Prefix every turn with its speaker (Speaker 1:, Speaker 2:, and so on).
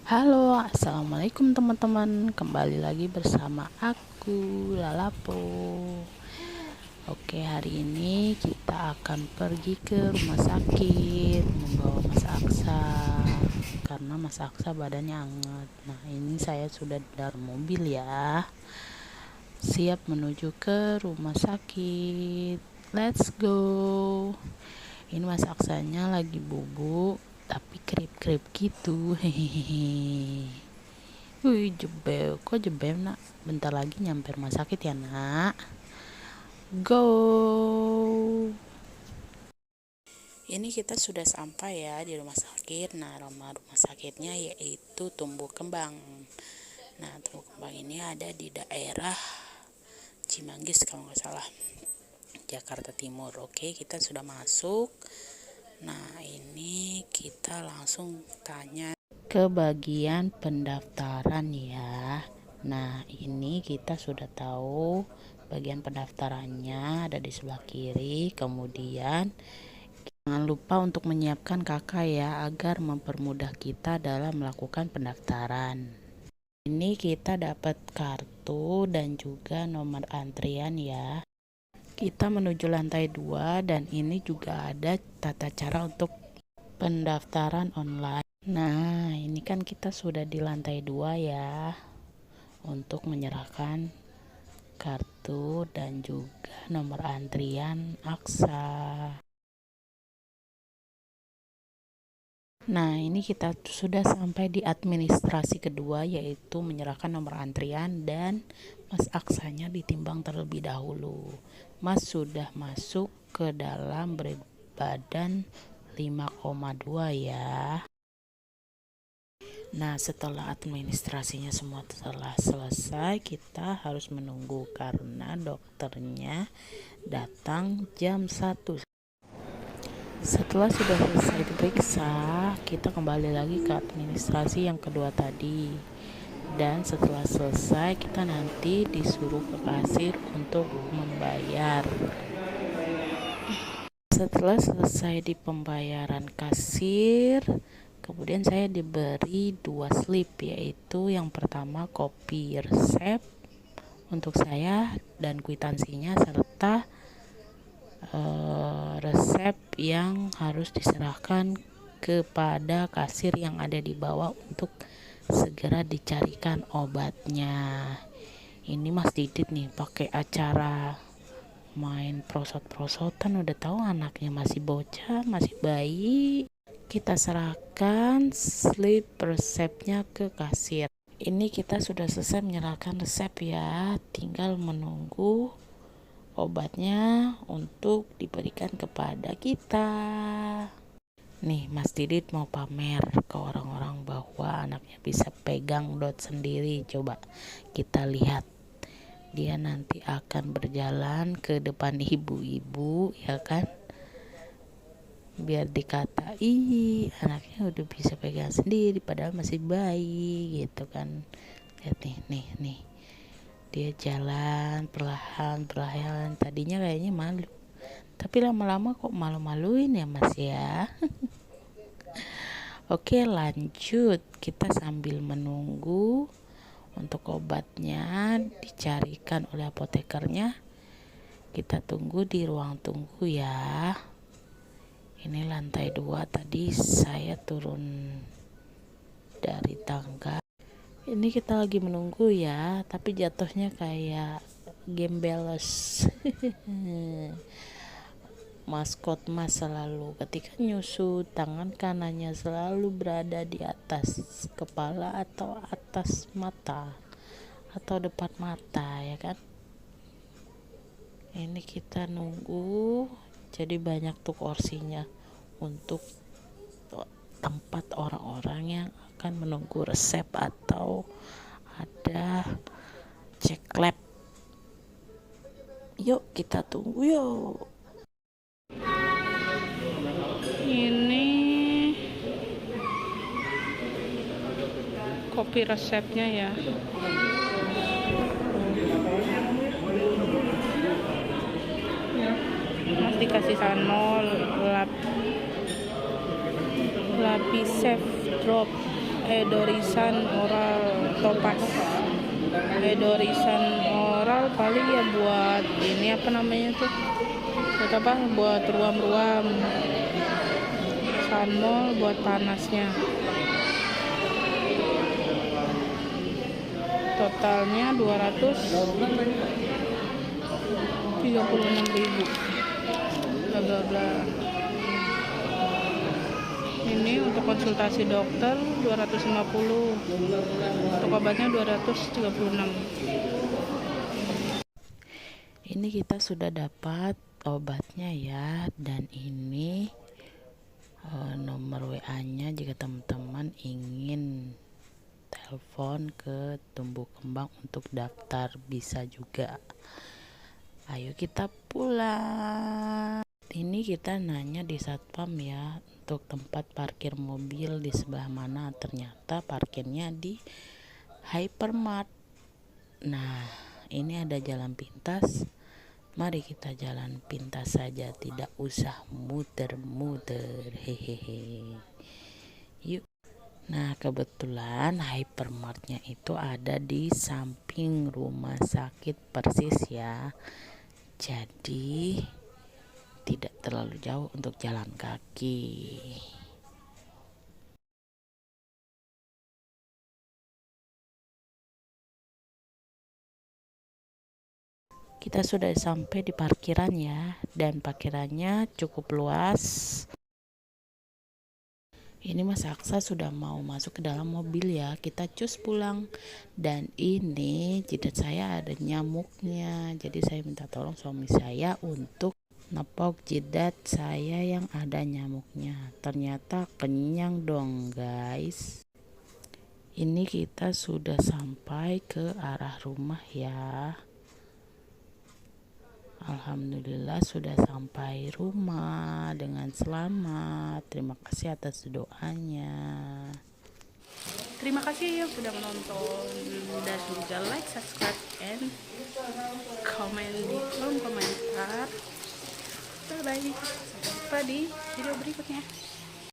Speaker 1: Halo, assalamualaikum teman-teman. Kembali lagi bersama aku, Lalapo. Oke, hari ini kita akan pergi ke rumah sakit membawa Mas Aksa karena Mas Aksa badannya hangat. Nah, ini saya sudah di dalam mobil ya, siap menuju ke rumah sakit. Let's go. Ini Mas Aksanya lagi bubuk tapi krip-krip gitu. Hehehe. Wih, jebel. Kok jebel, nak? Bentar lagi nyampe rumah sakit ya, nak. Go. Ini kita sudah sampai ya di rumah sakit. Nah, rumah sakitnya yaitu Tumbuh Kembang. Nah, Tumbuh Kembang ini ada di daerah Cimanggis kalau nggak salah, Jakarta Timur. Oke, kita sudah masuk. Nah, ini kita langsung tanya ke bagian pendaftaran ya. Nah, ini kita sudah tahu bagian pendaftarannya ada di sebelah kiri. Kemudian jangan lupa untuk menyiapkan kakak ya, agar mempermudah kita dalam melakukan pendaftaran. Ini kita dapat kartu dan juga nomor antrian ya. Kita menuju lantai 2 dan ini juga ada tata cara untuk pendaftaran online. Nah, ini kan kita sudah di lantai 2 ya, untuk menyerahkan kartu dan juga nomor antrian Aksa. Nah, ini kita sudah sampai di administrasi kedua, yaitu menyerahkan nomor antrian dan Mas Aksanya ditimbang terlebih dahulu. Mas sudah masuk ke dalam berat badan 5,2 ya. Nah, setelah administrasinya semua telah selesai, kita harus menunggu karena dokternya datang jam 1. Setelah sudah selesai diperiksa, kita kembali lagi ke administrasi yang kedua tadi. Dan setelah selesai, kita nanti disuruh ke kasir untuk membayar. Setelah selesai di pembayaran kasir, kemudian saya diberi 2 slip, yaitu yang pertama kopi resep untuk saya dan kwitansinya, serta resep yang harus diserahkan kepada kasir yang ada di bawah untuk segera dicarikan obatnya. Ini Mas Didit nih pakai acara main prosot-prosotan, udah tahu anaknya masih bocah, masih bayi. Kita serahkan slip resepnya ke kasir. Ini kita sudah selesai menyerahkan resep ya, tinggal menunggu obatnya untuk diberikan kepada kita. Nih, Mas Didit mau pamer ke orang-orang bahwa anaknya bisa pegang dot sendiri. Coba kita lihat. Dia nanti akan berjalan ke depan ibu-ibu, ya kan? Biar dikata, ih anaknya udah bisa pegang sendiri padahal masih bayi gitu kan. Lihat nih. Dia jalan perlahan, tadinya kayaknya malu, tapi lama-lama kok malu-maluin ya Mas ya. Oke, lanjut. Kita sambil menunggu untuk obatnya dicarikan oleh apotekernya. Kita tunggu di ruang tunggu ya. Ini lantai 2, tadi saya turun dari tangga. Ini kita lagi menunggu ya, tapi jatuhnya kayak gembeles. Maskot Mas selalu ketika nyusu, tangan kanannya selalu berada di atas kepala atau atas mata atau depan mata, ya kan? Ini kita nunggu, jadi banyak tuh kursinya untuk tempat orang-orang yang akan menunggu resep atau ada cek lab. Yuk kita tunggu yuk. Ini kopi resepnya ya. Mas dikasih sanol, Lapisef drop
Speaker 2: Edorisan oral topas. Edorisan oral paling ya buat ini apa namanya tuh, buat apa, buat ruam-ruam. Sanmol buat panasnya. Totalnya 236.000, bla bla bla. Ini untuk konsultasi dokter 250, untuk obatnya 236.
Speaker 1: Ini kita sudah dapat obatnya ya, dan ini nomor WA-nya jika teman-teman ingin telepon ke tumbuh kembang untuk daftar, bisa juga. Ayo kita pulang. Ini kita nanya di satpam ya, untuk tempat parkir mobil di sebelah mana. Ternyata parkirnya di Hypermart. Nah, ini ada jalan pintas. Mari kita jalan pintas saja, tidak usah muter-muter. Hehehe. Yuk. Nah, kebetulan hypermartnya itu ada di samping rumah sakit persis ya. Jadi tidak terlalu jauh untuk jalan kaki. Kita sudah sampai di parkiran ya, dan parkirannya cukup luas. Ini Mas Aksa sudah mau masuk ke dalam mobil ya, kita cus pulang. Dan ini jidat saya ada nyamuknya, jadi saya minta tolong suami saya untuk nepok jidat saya yang ada nyamuknya. Ternyata kenyang dong guys. Ini kita sudah sampai ke arah rumah ya. Alhamdulillah sudah sampai rumah dengan selamat. Terima kasih atas doanya.
Speaker 2: Terima kasih yang sudah menonton, dan juga like, subscribe, and komen di kolom komentar. Bye bye, sampai jumpa di video berikutnya.